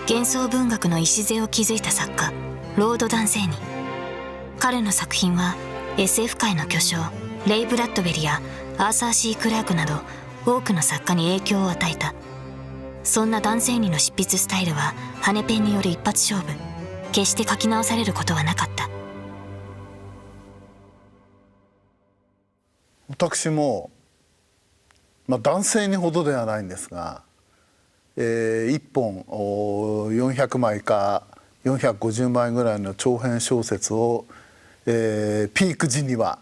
幻想文学の礎を築いた作家ロード・ダンセーニ。彼の作品は SF 界の巨匠レイ・ブラッドベリやアーサー・C・クラークなど多くの作家に影響を与えた。そんなダンセーニの執筆スタイルは羽ペンによる一発勝負。決して書き直されることはなかった。私も、男性にほどではないんですが、1本400枚か450枚ぐらいの長編小説を、ピーク時には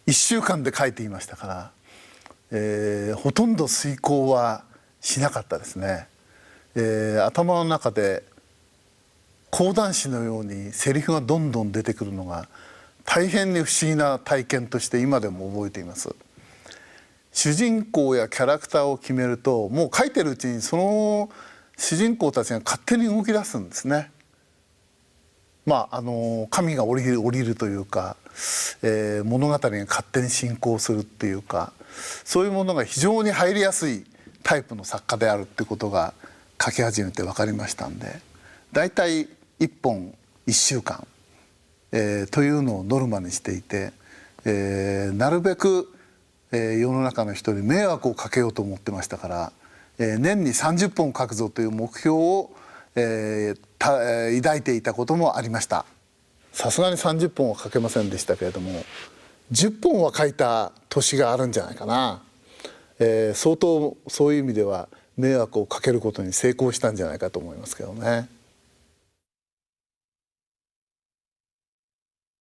1週間で書いていましたから、ほとんど遂行はしなかったですね。頭の中で講談師のようにセリフがどんどん出てくるのが大変に不思議な体験として今でも覚えています。主人公やキャラクターを決めるともう書いてるうちにその主人公たちが勝手に動き出すんですね。神が降りるというか、物語が勝手に進行するっていうか、そういうものが非常に入りやすいタイプの作家であるってことが書き始めて分かりましたんで、だいたい1本1週間、というのをノルマにしていて、なるべく、世の中の人に迷惑をかけようと思ってましたから、年に30本書くぞという目標を、抱いていたこともありました。さすがに30本は書けませんでしたけれども10本は書いた年があるんじゃないかな。相当そういう意味では迷惑をかけることに成功したんじゃないかと思いますけどね。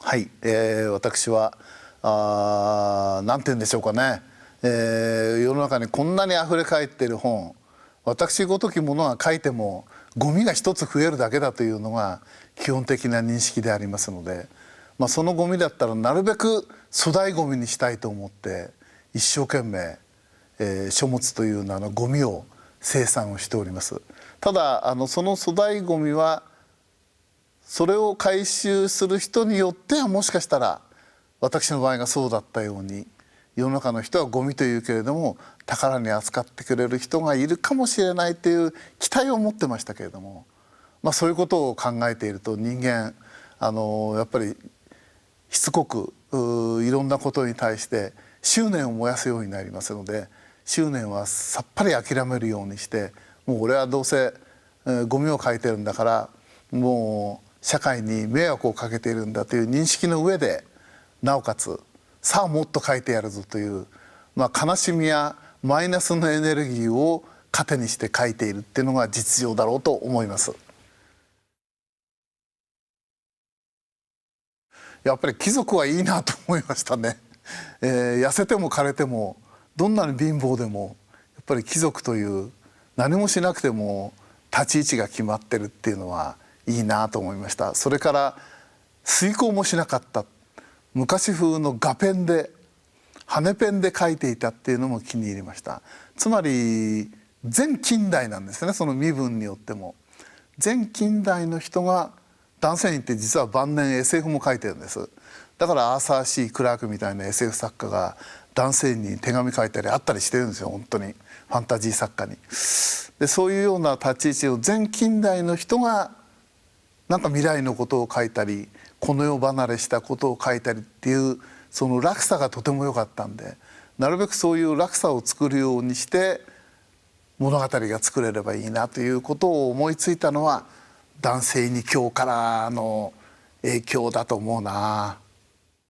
はい、私はなんて言うんでしょうかね、世の中にこんなにあふれ返っている本、私ごときものが書いてもゴミが一つ増えるだけだというのが基本的な認識でありますので、そのゴミだったらなるべく粗大ゴミにしたいと思って一生懸命、書物という名のゴミを生産をしております。ただその粗大ゴミはそれを回収する人によってはもしかしたら私の場合がそうだったように世の中の人はゴミというけれども宝に扱ってくれる人がいるかもしれないという期待を持ってましたけれども、そういうことを考えていると人間やっぱりしつこくいろんなことに対して執念を燃やすようになりますので、執念はさっぱり諦めるようにして、もう俺はどうせゴミを書いてるんだからもう社会に迷惑をかけているんだという認識の上で、なおかつさあもっと書いてやるぞという、悲しみやマイナスのエネルギーを糧にして書いているっていうのが実情だろうと思います。やっぱり貴族はいいなと思いましたね。痩せても枯れてもどんなに貧乏でもやっぱり貴族という何もしなくても立ち位置が決まってるっていうのはいいなと思いました。それから遂行もしなかった、昔風の画ペンで羽ペンで書いていたっていうのも気に入りました。つまり全近代なんですね。その身分によっても全近代の人が、男性にって実は晩年 SF も書いてるんです。だからアーサー・C・クラークみたいな SF 作家が男性に手紙書いたりあったりしてるんですよ、本当にファンタジー作家に。でそういうような立ち位置を全近代の人がなんか未来のことを書いたりこの世離れしたことを書いたりっていうその落差がとても良かったんで、なるべくそういう落差を作るようにして物語が作れればいいなということを思いついたのは男性に今日からの影響だと思うな。